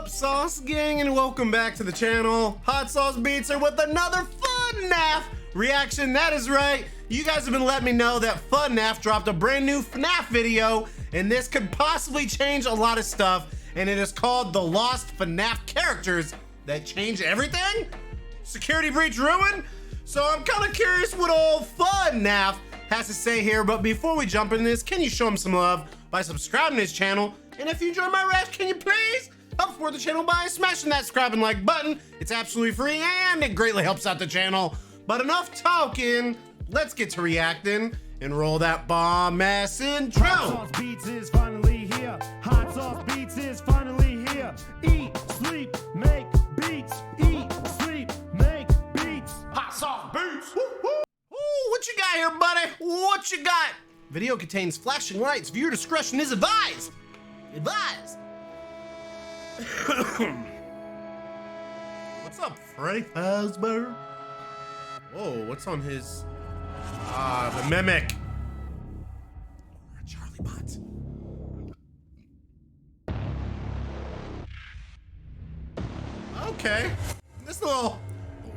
up, Sauce Gang, and welcome back to the channel. Hot Sauce Beats are with another FuhNaff reaction. That is right. You guys have been letting me know that FuhNaff dropped a brand new Fnaf video, and this could possibly change a lot of stuff. And it is called The Lost Fnaf Characters That Change Everything? Security breach ruin? So I'm kind of curious what old FuhNaff has to say here. But before we jump into this, can you show him some love by subscribing to his channel? And if you enjoy my reaction, can you please help support the channel by smashing that subscribe and like button? It's absolutely free and it greatly helps out the channel. But enough talking, let's get to reacting and roll that bomb ass intro. Hot Sauce Beats is finally here. Hot Sauce Beats is finally here. Eat, sleep, make beats. Eat, sleep, make beats. Hot Sauce Beats. Woo, woo. Ooh, what you got here, buddy? What you got? Video contains flashing lights. Viewer discretion is advised. Advised. What's up, Freddy Fazbear? Whoa, what's on his... the mimic. Or a Charlie bot. Okay. This little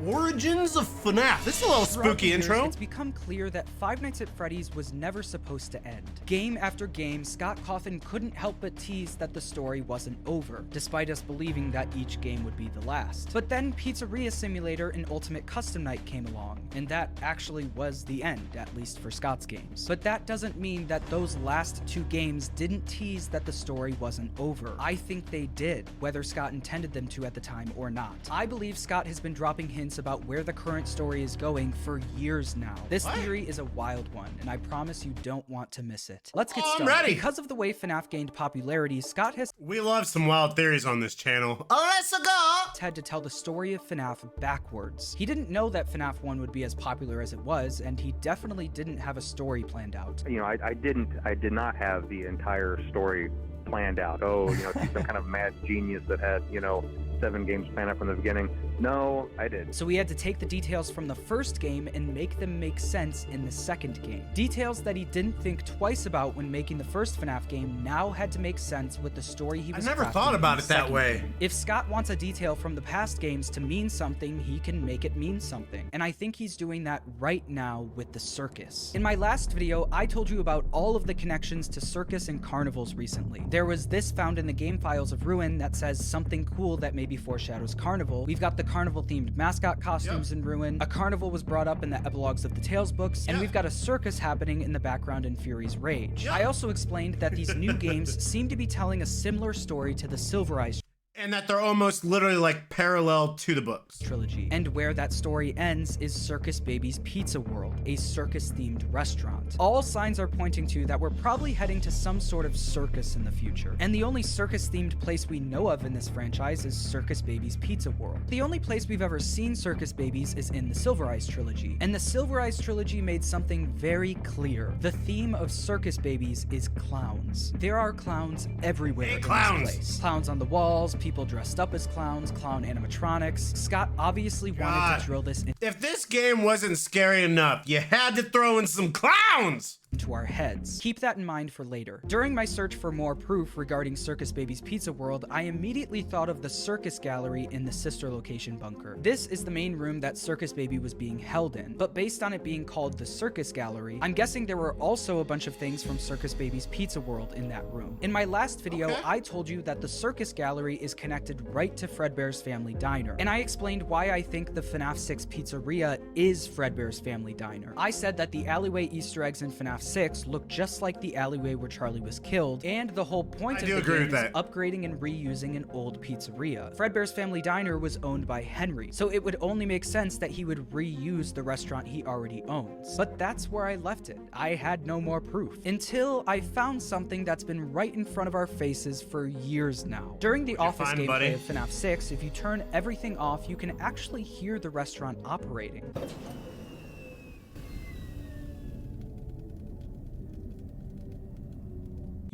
origins of FNAF. This is a little spooky intro. It's become clear that Five Nights at Freddy's was never supposed to end. Game after game, Scott Cawthon couldn't help but tease that the story wasn't over, despite us believing that each game would be the last. But then Pizzeria Simulator and Ultimate Custom Night came along, and that actually was the end, at least for Scott's games. But that doesn't mean that those last two games didn't tease that the story wasn't over. I think they did, whether Scott intended them to at the time or not. I believe Scott has been dropping hints about where the current story is going for years now. This theory is a wild one, and I promise you don't want to miss it. Let's get started. I'm ready. Because of the way FNAF gained popularity, Scott has We love some wild theories on this channel. Let's go. had to tell the story of FNAF backwards. He didn't know that FNAF 1 would be as popular as it was, and he definitely didn't have a story planned out. You know, I did not have the entire story planned out. Oh, you know, some kind of mad genius that had, you know, 7 games planned out from the beginning. No, I did. So we had to take the details from the first game and make them make sense in the second game. Details that he didn't think twice about when making the first FNAF game now had to make sense with the story he was I never crafting thought about in the it that second way. game. If Scott wants a detail from the past games to mean something, he can make it mean something. And I think he's doing that right now with the circus. In my last video, I told you about all of the connections to circus and carnivals recently. There was this found in the game files of Ruin that says something cool that maybe foreshadows Carnival. We've got the carnival-themed mascot costumes in Ruin. A carnival was brought up in the epilogues of the Tales books, and we've got a circus happening in the background in Fury's Rage. I also explained that these new games seem to be telling a similar story to the Silver Eyes And that they're almost literally like parallel to the books. trilogy. And where that story ends is Circus Baby's Pizza World, a circus-themed restaurant. All signs are pointing to that we're probably heading to some sort of circus in the future. And the only circus-themed place we know of in this franchise is Circus Baby's Pizza World. The only place we've ever seen Circus Babies is in the Silver Eyes trilogy. And the Silver Eyes trilogy made something very clear. The theme of Circus Babies is clowns. There are clowns everywhere in clowns. this place. Clowns on the walls, people dressed up as clowns, clown animatronics. Scott obviously wanted to drill this If this game wasn't scary enough, you had to throw in some clowns. into our heads. Keep that in mind for later. During my search for more proof regarding Circus Baby's Pizza World, I immediately thought of the circus gallery in the sister location bunker. This is the main room that Circus Baby was being held in, but based on it being called the circus gallery, I'm guessing there were also a bunch of things from Circus Baby's Pizza World in that room. In my last video, I told you that the circus gallery is connected right to Fredbear's Family Diner, and I explained why I think the FNAF 6 pizzeria is Fredbear's Family Diner. I said that the alleyway Easter eggs in FNAF 6 look just like the alleyway where Charlie was killed, and the whole point of the game is upgrading and reusing an old pizzeria. Fredbear's Family Diner was owned by Henry, so it would only make sense that he would reuse the restaurant he already owns. But that's where I left it. I had no more proof. Until I found something that's been right in front of our faces for years now. During the office gameplay of FNAF 6, if you turn everything off, you can actually hear the restaurant operating.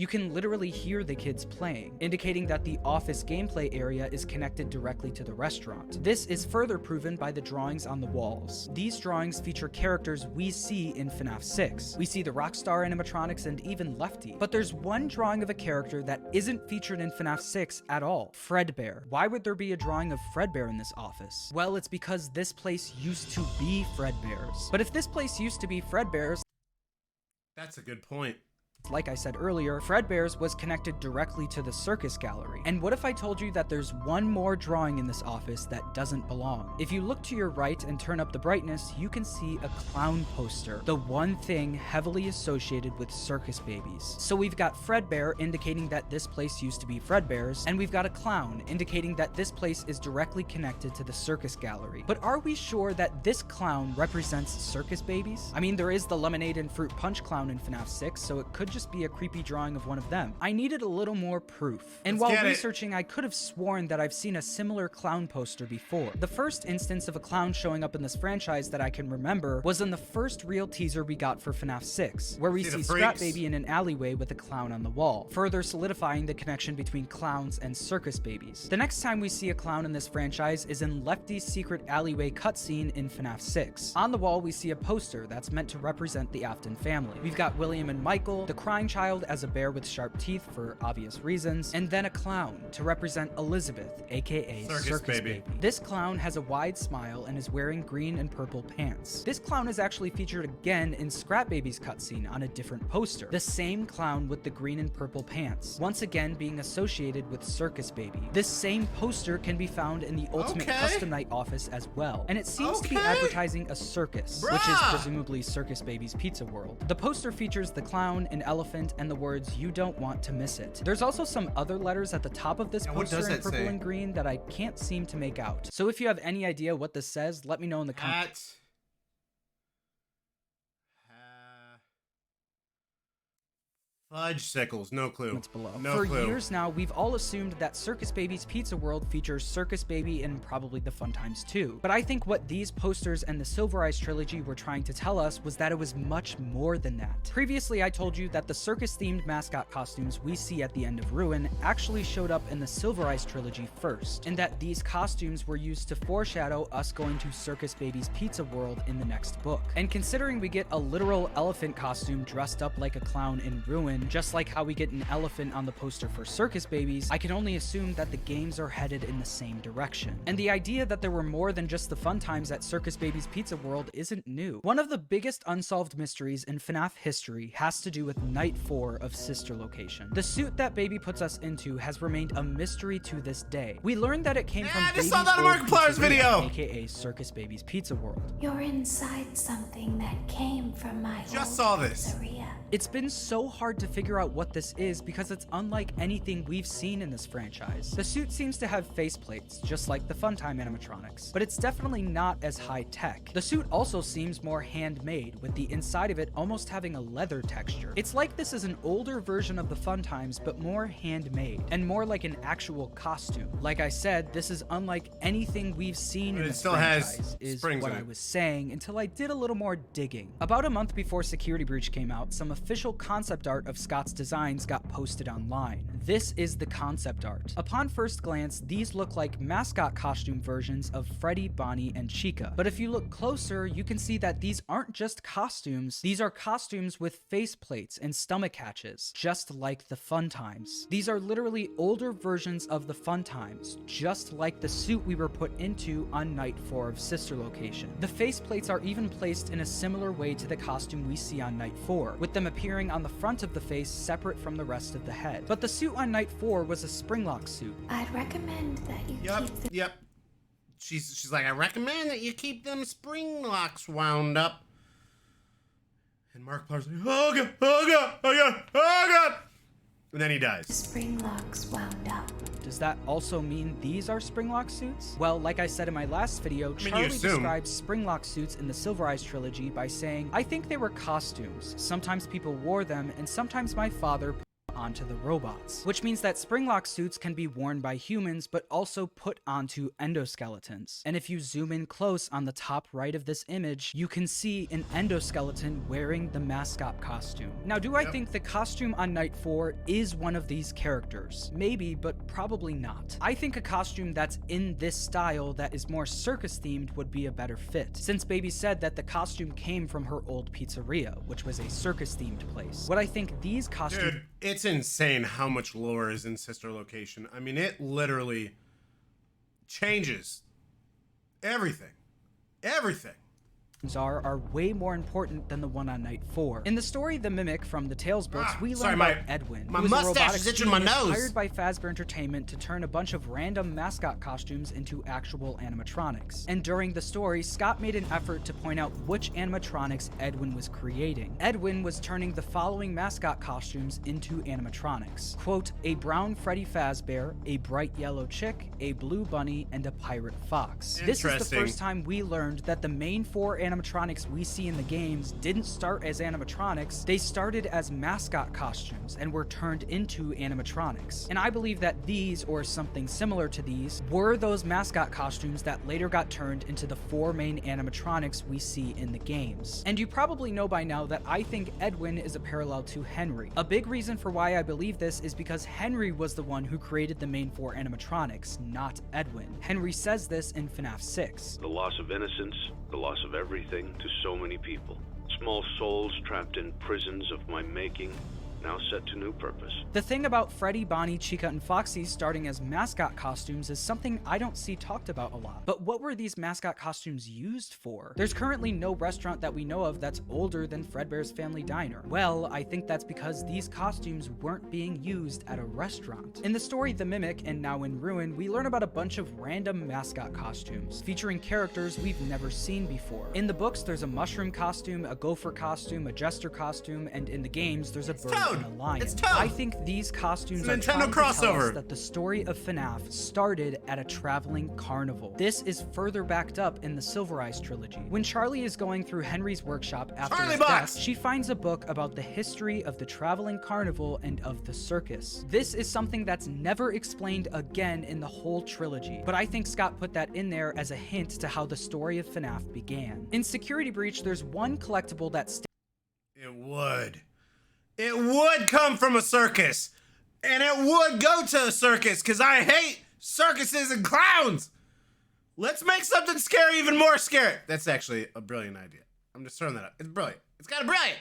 You can literally hear the kids playing, indicating that the office gameplay area is connected directly to the restaurant. This is further proven by the drawings on the walls. These drawings feature characters we see in FNAF 6. We see the Rockstar animatronics and even Lefty. But there's one drawing of a character that isn't featured in FNAF 6 at all, Fredbear. Why would there be a drawing of Fredbear in this office? Well, it's because this place used to be Fredbear's. But if this place used to be Fredbear's, That's a good point. like I said earlier, Fredbear's was connected directly to the circus gallery. And what if I told you that there's one more drawing in this office that doesn't belong? If you look to your right and turn up the brightness, you can see a clown poster, the one thing heavily associated with circus babies. So we've got Fredbear indicating that this place used to be Fredbear's, and we've got a clown indicating that this place is directly connected to the circus gallery. But are we sure that this clown represents circus babies? I mean, there is the lemonade and fruit punch clown in FNAF 6, so it could just be a creepy drawing of one of them. I needed a little more proof. And Let's while get it. researching, I could have sworn that I've seen a similar clown poster before. The first instance of a clown showing up in this franchise that I can remember was in the first real teaser we got for FNAF 6, where we See the see Scrap freaks? Baby in an alleyway with a clown on the wall, further solidifying the connection between clowns and circus babies. The next time we see a clown in this franchise is in Lefty's secret alleyway cutscene in FNAF 6. On the wall, we see a poster that's meant to represent the Afton family. We've got William and Michael, the crying child as a bear with sharp teeth for obvious reasons, and then a clown to represent Elizabeth, aka Circus Circus Baby. Baby. This clown has a wide smile and is wearing green and purple pants. This clown is actually featured again in Scrap Baby's cutscene on a different poster. The same clown with the green and purple pants, once again being associated with Circus Baby. This same poster can be found in the Ultimate Okay. Custom Night office as well, and it seems to be Okay. advertising a circus, which is Bruh. presumably Circus Baby's Pizza World. The poster features the clown, an elephant, and the words "You don't want to miss it." There's also some other letters at the top of this Yeah, what poster does in that purple say? and green that I can't seem to make out. So if you have any idea what this says, let me know in the comments. Fudge sickles, no clue. Below. No For clue. years now, we've all assumed that Circus Baby's Pizza World features Circus Baby and probably the Fun Times too. But I think what these posters and the Silver Eyes trilogy were trying to tell us was that it was much more than that. Previously, I told you that the circus-themed mascot costumes we see at the end of Ruin actually showed up in the Silver Eyes trilogy first, and that these costumes were used to foreshadow us going to Circus Baby's Pizza World in the next book. And considering we get a literal elephant costume dressed up like a clown in Ruin, just like how we get an elephant on the poster for Circus Babies, I can only assume that the games are headed in the same direction. And the idea that there were more than just the fun times at Circus Babies Pizza World isn't new. One of the biggest unsolved mysteries in FNAF history has to do with Night 4 of Sister Location. The suit that Baby puts us into has remained a mystery to this day. We learned that it came from I just Baby's saw that on old Markiplier's pizzeria, video! aka Circus Babies Pizza World. You're inside something that came from my Just old saw this. pizzeria. It's been so hard to figure out what this is because it's unlike anything we've seen in this franchise. The suit seems to have faceplates, just like the Funtime animatronics, but it's definitely not as high-tech. The suit also seems more handmade, with the inside of it almost having a leather texture. It's like this is an older version of the Funtimes, but more handmade, and more like an actual costume. Like I said, this is unlike anything we've seen But in it this still has franchise, is springs what in I it. was saying until I did a little more digging. About a month before Security Breach came out, some official concept art of Scott's designs got posted online. This is the concept art. Upon first glance, these look like mascot costume versions of Freddy, Bonnie, and Chica. But if you look closer, you can see that these aren't just costumes. These are costumes with faceplates and stomach hatches, just like the Fun Times. These are literally older versions of the Fun Times, just like the suit we were put into on Night 4 of Sister Location. The faceplates are even placed in a similar way to the costume we see on Night 4, with them appearing on the front of the face separate from the rest of the head. But the suit on Night 4 was a springlock suit. I'd recommend that you Yep, keep the yep. She's like, I recommend that you keep them spring locks wound up. And Markiplier's like, oh god, oh god, oh god, oh god. And then he dies. spring locks wound up. Does that also mean these are springlock suits? Well, like I said in my last video, mean, you Charlie assume. describes springlock suits in the Silver Eyes trilogy by saying, I think they were costumes. Sometimes people wore them, and sometimes my father put onto the robots, which means that springlock suits can be worn by humans but also put onto endoskeletons. And if you zoom in close on the top right of this image, you can see an endoskeleton wearing the mascot costume. Now, do I think the costume on Night 4 is one of these characters? Maybe, but probably not. I think a costume that's in this style that is more circus themed would be a better fit, since Baby said that the costume came from her old pizzeria, which was a circus themed place. What I think these costumes— Dude, it's insane how much lore is in Sister Location. I mean, it literally changes everything. Everything. are way more important than the one on Night 4. In the story The Mimic from the Tales books, we learn about Edwin, my who was a mustache robotic is itching my genius nose. hired by Fazbear Entertainment to turn a bunch of random mascot costumes into actual animatronics. And during the story, Scott made an effort to point out which animatronics Edwin was creating. Edwin was turning the following mascot costumes into animatronics. Quote, a brown Freddy Fazbear, a bright yellow chick, a blue bunny, and a pirate fox. This is the first time we learned that the main 4 animatronics we see in the games didn't start as animatronics, they started as mascot costumes and were turned into animatronics. And I believe that these, or something similar to these, were those mascot costumes that later got turned into the 4 main animatronics we see in the games. And you probably know by now that I think Edwin is a parallel to Henry. A big reason for why I believe this is because Henry was the one who created the main 4 animatronics, not Edwin. Henry says this in FNAF 6. The loss of innocence, the loss of everything to so many people. Small souls trapped in prisons of my making, now set to new purpose. The thing about Freddy, Bonnie, Chica, and Foxy starting as mascot costumes is something I don't see talked about a lot. But what were these mascot costumes used for? There's currently no restaurant that we know of that's older than Fredbear's Family Diner. Well, I think that's because these costumes weren't being used at a restaurant. In the story The Mimic and Now in Ruin, we learn about a bunch of random mascot costumes, featuring characters we've never seen before. In the books, there's a mushroom costume, a gopher costume, a jester costume, and in the games, there's a bird and a lion. It's Toad. I think these costumes are Nintendo trying to tell crossover. us that the story of FNAF started at a traveling carnival. This is further backed up in the Silver Eyes trilogy. When Charlie is going through Henry's workshop after his death, she finds a book about the history of the traveling carnival and of the circus. This is something that's never explained again in the whole trilogy, but I think Scott put that in there as a hint to how the story of FNAF began. In Security Breach, there's one collectible that It would come from a circus, and it would go to a circus, because I hate circuses and clowns. Let's make something scary even more scary. That's actually a brilliant idea. I'm just throwing that up. It's brilliant. It's kind of brilliant.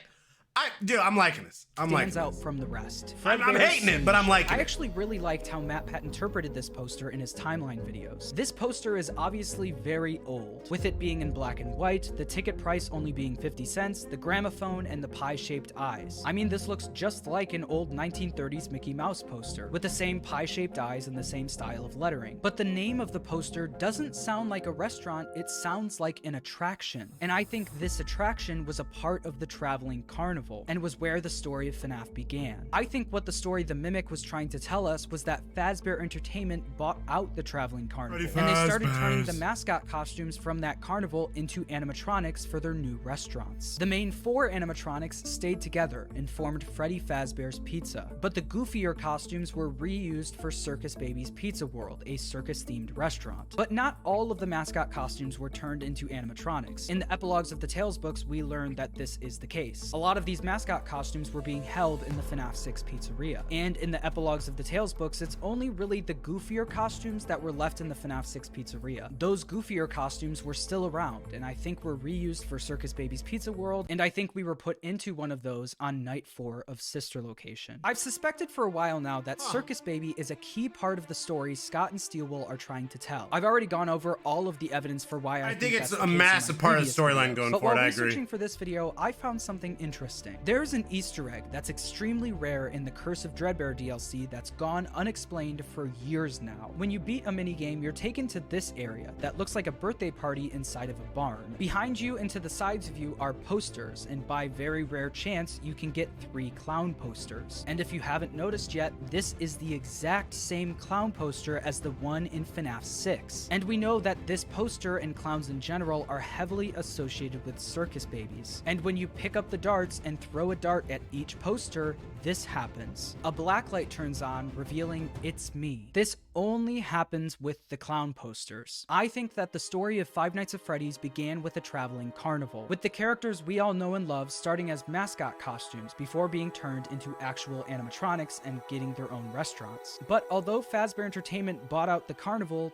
Dude, I'm liking this. stands out from the rest. I'm hating it, but I'm liking it. I actually really liked how Matt Pat interpreted this poster in his timeline videos. This poster is obviously very old, with it being in black and white, the ticket price only being 50 cents, the gramophone, and the pie-shaped eyes. I mean, this looks just like an old 1930s Mickey Mouse poster, with the same pie-shaped eyes and the same style of lettering. But the name of the poster doesn't sound like a restaurant, it sounds like an attraction. And I think this attraction was a part of the traveling carnival, and was where the story of FNAF began. I think what the story The Mimic was trying to tell us was that Fazbear Entertainment bought out the traveling carnival, and they started turning the mascot costumes from that carnival into animatronics for their new restaurants. The main 4 animatronics stayed together and formed Freddy Fazbear's Pizza, but the goofier costumes were reused for Circus Baby's Pizza World, a circus-themed restaurant. But not all of the mascot costumes were turned into animatronics. In the epilogues of the Tales books, we learned that this is the case. A lot of these mascot costumes were being held in the FNAF 6 pizzeria. And in the epilogues of the Tales books, it's only really the goofier costumes that were left in the FNAF 6 pizzeria. Those goofier costumes were still around, and I think were reused for Circus Baby's Pizza World, and I think we were put into one of those on Night 4 of Sister Location. I've suspected for a while now that Circus Baby is a key part of the story Scott and Steelwool are trying to tell. I've already gone over all of the evidence for why I think it's a massive part of the storyline going forward. I agree. While researching for this video, I found something interesting. There's an Easter egg that's extremely rare in the Curse of Dreadbear DLC that's gone unexplained for years now. When you beat a minigame, you're taken to this area that looks like a birthday party inside of a barn. Behind you and to the sides of you are posters, and by very rare chance, you can get 3 clown posters. And if you haven't noticed yet, this is the exact same clown poster as the one in FNAF 6. And we know that this poster and clowns in general are heavily associated with circus babies. And when you pick up the darts and throw a dart at each poster, this happens. A black light turns on, revealing it's me. This only happens with the clown posters. I think that the story of Five Nights at Freddy's began with a traveling carnival, with the characters we all know and love starting as mascot costumes before being turned into actual animatronics and getting their own restaurants. But although Fazbear Entertainment bought out the carnival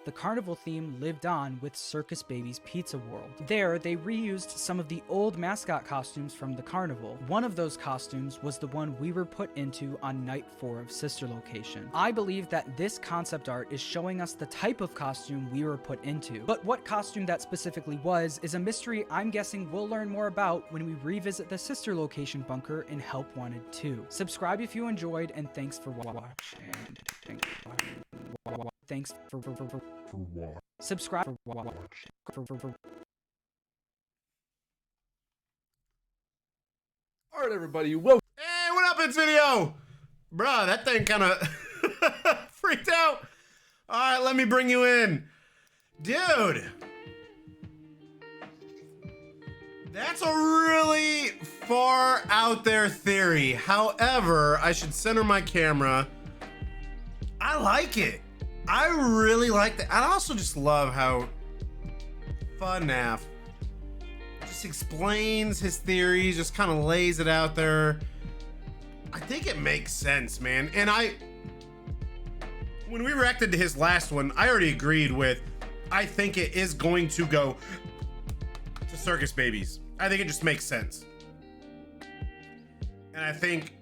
theme lived on with Circus Baby's Pizza World. There, they reused some of the old mascot costumes from the carnival. One of those costumes was the one we were put into on night 4 of Sister Location. I believe that this concept art is showing us the type of costume we were put into, but what costume that specifically was is a mystery I'm guessing we'll learn more about when we revisit the Sister Location bunker in Help Wanted 2. Subscribe if you enjoyed, and thanks for watching. Thanks for subscribe for All right, everybody, welcome. Hey, what up, it's video? Bruh, that thing kind of freaked out. All right, let me bring you in. Dude. That's a really far out there theory. However, I should center my camera. I like it. I really like that. I also just love how FuhNaff just explains his theories, just kind of lays it out there. I think it makes sense, man. And when we reacted to his last one, I already agreed with, I think it is going to go to Circus Babies. I think it just makes sense. And I think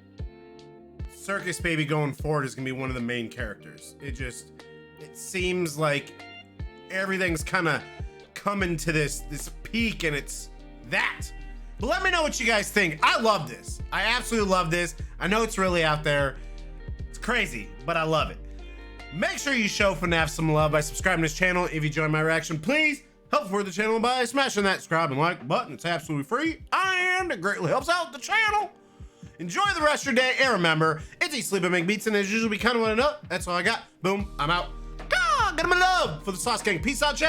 Circus Baby going forward is gonna be one of the main characters. It seems like everything's kind of coming to this peak, and it's that. But let me know what you guys think. I love this. I absolutely love this. I know it's really out there. It's crazy, but I love it. Make sure you show FNAF some love by subscribing to this channel. If you enjoyed my reaction, please help support the channel by smashing that subscribe and like button. It's absolutely free, and it greatly helps out the channel. Enjoy the rest of your day, and remember, it's eat, sleep, and make beats, and as usual, we kind of want to know. That's all I got. Boom, I'm out. Get my love for the Sauce Gang. Peace out, chat.